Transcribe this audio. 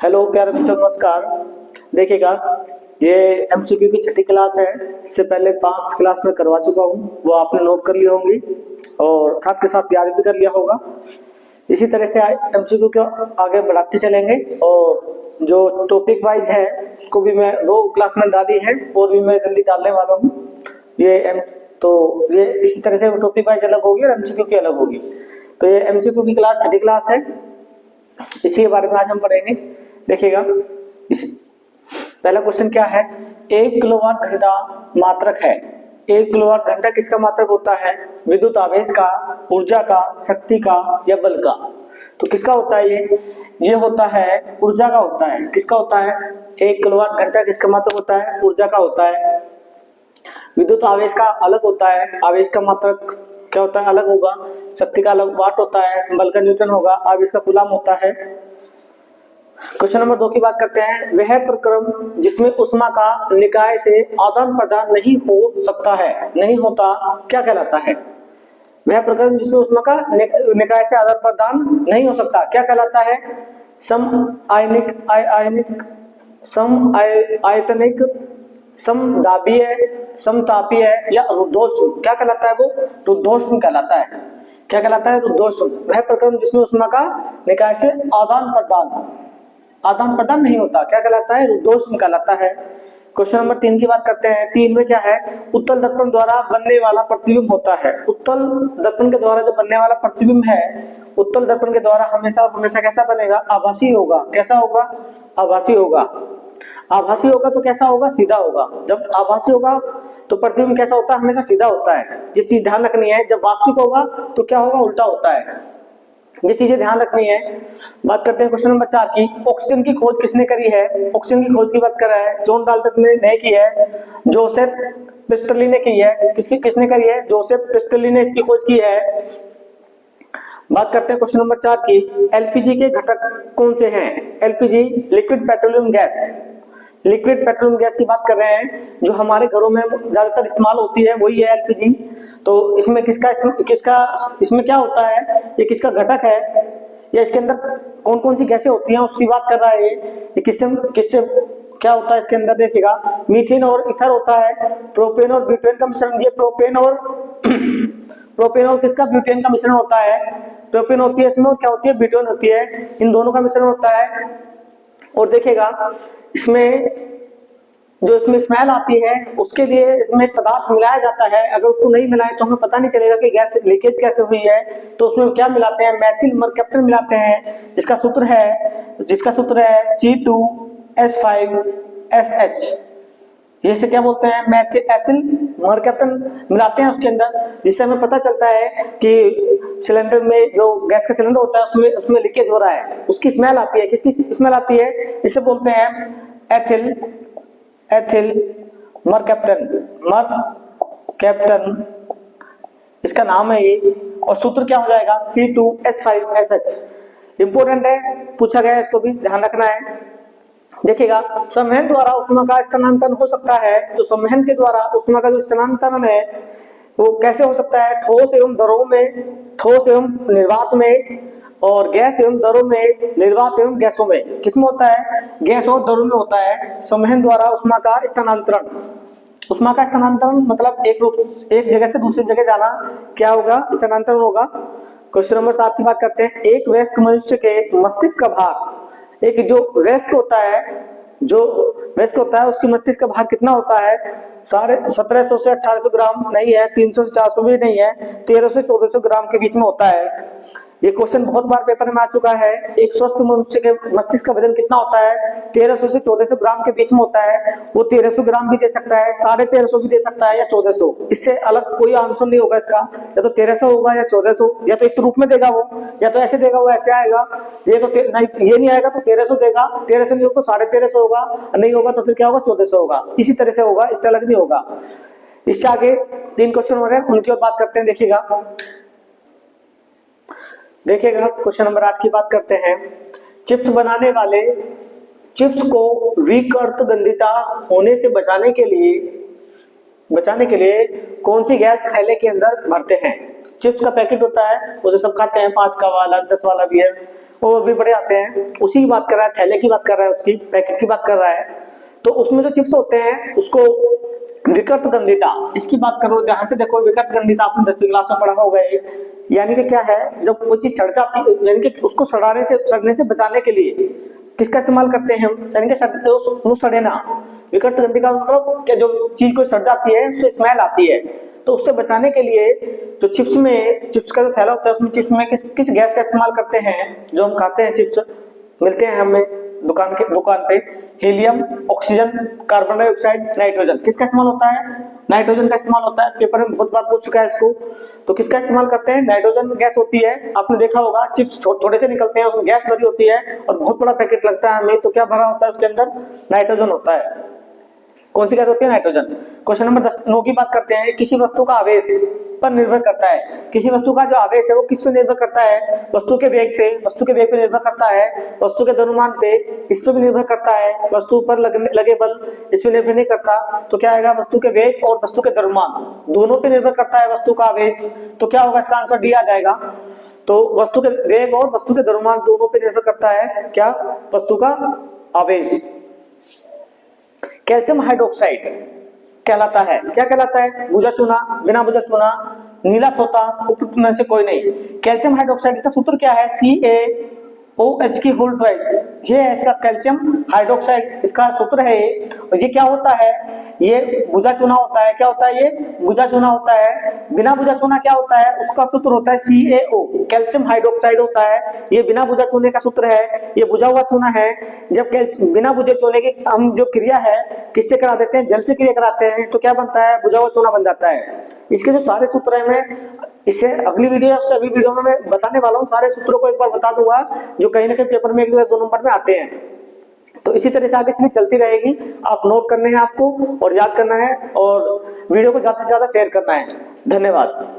Hello प्यारे बच्चों, नमस्कार। देखिएगा, ये एमसीक्यू की छठी क्लास है। इससे पहले 5 क्लास में करवा चुका हूँ, वो आपने नोट कर ली होंगी और साथ के साथ याद भी कर लिया होगा। इसी तरह से एमसीक्यू को आगे बढ़ाते चलेंगे और जो टॉपिक वाइज है उसको भी मैं 2 क्लास में डाली है और भी मैं जल्दी डालने वाला हूँ। ये इसी तरह से टॉपिक वाइज अलग होगी और एमसीक्यू की अलग होगी। तो ये एमसीक्यू की क्लास छठी क्लास है, इसी के बारे में आज हम पढ़ेंगे। देखिएगा, पहला क्वेश्चन क्या है, 1 किलोवाट घंटा मात्रक है। 1 किलोवाट घंटा किसका मात्रक होता है? विद्युत आवेश का, ऊर्जा का, शक्ति का या बल का? तो किसका होता है ये होता है ऊर्जा का होता है। किसका होता है? 1 किलोवाट घंटा किसका मात्रक होता है? ऊर्जा का होता है। विद्युत आवेश का अलग होता है, आवेश का मात्रक क्या होता है? अलग होगा। शक्ति का अलग वाट होता है, बल का न्यूटन होगा, आवेश का कूलम होता है। क्वेश्चन नंबर 2 की बात करते हैं। वह प्रक्रम जिसमें उष्मा का निकाय से आदान प्रदान नहीं हो सकता है, नहीं होता, क्या कहलाता है? वह प्रक्रम जिसमें उष्मा का निकाय से आदान प्रदान नहीं हो सकता, क्या कहलाता है? समआयतनिक, समदाबीय, समतापीय या रुद्धोष्ण? क्या कहलाता है वो? रुद्धोष्ण कहलाता है। क्या कहलाता है? रुद्धोष्ण। वह प्रक्रम जिसमें उष्मा का निकाय से आदान प्रदान नहीं होता, क्या कहलाता है? रुद्धोष्ण कहलाता है। क्वेश्चन नंबर 3 की बात करते हैं। 3 में क्या है? उत्तल दर्पण द्वारा बनने वाला प्रतिबिंब होता है। उत्तल दर्पण के द्वारा जो बनने वाला प्रतिबिंब है, उत्तल दर्पण के द्वारा हमेशा कैसा बनेगा? आभासी होगा। कैसा होगा? आभासी होगा। आभासी होगा तो कैसा होगा? सीधा होगा। जब आभासी होगा तो प्रतिबिंब कैसा होता है? हमेशा सीधा होता है। ये चीज ध्यान रखनी है। जब वास्तविक होगा तो क्या होगा? उल्टा होता है। ये चीजें ध्यान रखनी है। बात करते हैं क्वेश्चन नंबर 4 की। ऑक्सीजन की खोज किसने करी है? ऑक्सीजन की खोज की बात कर रहा है, जॉन डाल्टन ने नहीं की है, जोसेफ प्रिस्टली ने की है। किसने करी है? जोसेफ प्रिस्टली ने इसकी खोज की है। बात करते हैं क्वेश्चन नंबर 4 की। एलपीजी के घटक कौन से हैं? LPG liquid petroleum gas. Liquid petroleum gas की बात कर रहे हैं, जो हमारे घरों में ज्यादातर इस्तेमाल होती है वही है एलपीजी। तो इसमें इसमें क्या होता है? ये किसका घटक है या इसके अंदर कौन कौन सी गैसें होती हैं उसकी बात कर रहा है। ये किससे क्या होता है इसके अंदर? देखिएगा, मीथेन और ईथर होता है, प्रोपेन और ब्यूटेन का मिश्रण। ये प्रोपेन और किसका? ब्यूटेन का मिश्रण होता है। प्रोपेन होती है इसमें और क्या होती है? ब्यूटेन होती है। इन दोनों का मिश्रण होता है। और देखिएगा, इसमें स्मेल आती है उसके लिए इसमें पदार्थ मिलाया जाता है। अगर उसको नहीं मिलाए तो हमें पता नहीं चलेगा कि गैस लीकेज कैसे हुई है। तो उसमें क्या मिलाते हैं? मेथिल मरकैप्टन मिलाते हैं, जिसका सूत्र है C2H5SH। जिसे क्या बोलते हैं? एथिल मरकैप्टन मिलाते हैं उसके अंदर, जिससे हमें पता चलता है कि सिलेंडर में जो गैस का सिलेंडर होता है उसमें लीकेज हो रहा है। उसकी स्मेल आती है। किसकी स्मेल आती है? इसे बोलते हैं एथिल मरकैप्टन, इसका नाम है ये। और सूत्र क्या हो जाएगा? C2H5SH। इंपोर्टेंट है, पूछा गया है, इसको भी ध्यान रखना है। देखिएगा, संवहन द्वारा उष्मा का स्थानांतरण हो सकता है। तो संवहन के द्वारा उष्मा का जो स्थानांतरण है वो कैसे हो सकता है? ठोस एवं निर्वात में, और गैस एवं द्रव में, निर्वात एवं गैसों में। किसमें होता है? गैस और द्रव में होता है संवहन द्वारा उष्मा का स्थानांतरण। उष्मा का स्थानांतरण मतलब एक जगह से दूसरी जगह जाना, क्या होगा? स्थानांतरण होगा। क्वेश्चन नंबर 7 की बात करते हैं। एक वयस्क मनुष्य के मस्तिष्क का भार, एक जो वयस्क होता है उसकी मस्तिष्क का भार कितना होता है? 1750 से 1800 ग्राम नहीं है, 300 से 400 भी नहीं है, 1300 से 1400 ग्राम के बीच में होता है। ये क्वेश्चन बहुत बार पेपर में आ चुका है। एक स्वस्थ मनुष्य के मस्तिष्क का वजन कितना होता है? 1300 से 1400 ग्राम के बीच में होता है। वो 1300 ग्राम भी दे सकता है, 1350 भी दे सकता है, या 1400। इससे अलग कोई आंसर नहीं होगा इसका। या तो 1300 होगा या 1400, या तो इस रूप में देगा वो, या तो ऐसे देगा वो ऐसे आएगा। ये नहीं आएगा तो 1300 देगा, 1300 नहीं होगा तो 1350 होगा, नहीं होगा तो फिर क्या होगा? 1400 होगा। इसी तरह से होगा, इससे अलग नहीं होगा। इससे आगे 3 क्वेश्चन हो रहे हैं, उनकी और बात करते हैं। देखिएगा, क्वेश्चन नंबर 8 की बात करते हैं। चिप्स बनाने वाले चिप्स को विकर्तगंधिता होने से बचाने के लिए कौन सी गैस थैले के अंदर भरते हैं? चिप्स का पैकेट होता है, उसे सब खाते हैं, 5 का वाला, 10 वाला भी है। और भी बड़े आते हैं, उसी की बात कर रहा है, थैले की बात कर रहा है, उसकी पैकेट की बात कर रहा है। तो उसमें जो चिप्स होते हैं उसको विकृत गंधिता, इसकी बात करो, ध्यान से देखो, विकृत गंधिता आपने 10वीं क्लास में पढ़ा होगा ये। यानी कि क्या है, जब कोई चीज सड़ जाती है, यानी कि उसको सड़ने से बचाने के लिए किसका इस्तेमाल करते हैं हम, यानी कि वो सड़े ना। विकृत गंधी का मतलब क्या, जो चीज कोई सड़ जाती है उससे स्मेल आती है, तो उससे बचाने के लिए जो चिप्स का जो थैला होता है उसमें चिप्स में किस गैस का इस्तेमाल करते हैं, जो हम खाते हैं चिप्स मिलते हैं हमें दुकान पे, helium, oxygen, carbon dioxide, nitrogen. किसका इस्तेमाल होता है, नाइट्रोजन का इस्तेमाल होता है। पेपर में बहुत बार पूछ चुका है इसको, तो किसका इस्तेमाल करते हैं, नाइट्रोजन गैस होती है। आपने देखा होगा चिप्स थोड़े से निकलते हैं, उसमें गैस भरी होती है और बहुत बड़ा पैकेट लगता है हमें, तो क्या भरा होता है उसके अंदर, नाइट्रोजन होता है। कौन सी गैस होती है, नाइट्रोजन। क्वेश्चन नंबर 9 की बात करते हैं, किसी वस्तु का आवेश पर निर्भर करता है। किसी वस्तु का जो आवेश है वो किस पे निर्भर करता है, वस्तु के वेग पे निर्भर करता है, वस्तु के द्रव्यमान पे, इस पे भी निर्भर करता है, वस्तु पर लगे बल इस पे निर्भर नहीं करता। तो क्या आएगा, वस्तु के वेग और वस्तु के द्रव्यमान दोनों पे निर्भर करता है वस्तु का आवेश। तो क्या होगा, इसका आंसर डी आ जाएगा। तो वस्तु के वेग और वस्तु के द्रव्यमान दोनों पे निर्भर करता है क्या, वस्तु का आवेश। कैल्शियम हाइड्रोक्साइड कहलाता है, क्या कहलाता है, भुजा चूना, बिना भुजा चूना, नीला तोता, उपयुक्त में से कोई नहीं। कैल्शियम हाइड्रोक्साइड, इसका सूत्र क्या है, CaOH की होल ट्वाइस, ये है इसका कैल्शियम हाइड्रोक्साइड, इसका सूत्र है ये। और ये क्या होता है, ये भुजा चूना होता है। क्या होता है, ये भुजा चूना होता है। बिना भुजा चूना क्या होता है, उसका सूत्र होता है CaO, कैल्शियम हाइड्रोक्साइड होता है। ये बिना भुजा चूने का सूत्र है, ये भुजा हुआ चूना है। जब बिना भुजे चूने की हम जो क्रिया है किससे करा देते हैं, जल से क्रिया कराते हैं, तो क्या बनता है, भुजा हुआ चूना बन जाता है। इसके जो सारे सूत्र है, मैं इससे अगली वीडियो में मैं बताने वाला हूँ, सारे सूत्रों को एक बार बता दूंगा जो कहीं ना कहीं पेपर में 1 या 2 नंबर में आते हैं। तो इसी तरह से आगे इसमें चलती रहेगी, आप नोट करने हैं आपको और याद करना है, और वीडियो को ज्यादा से ज्यादा शेयर करना है। धन्यवाद।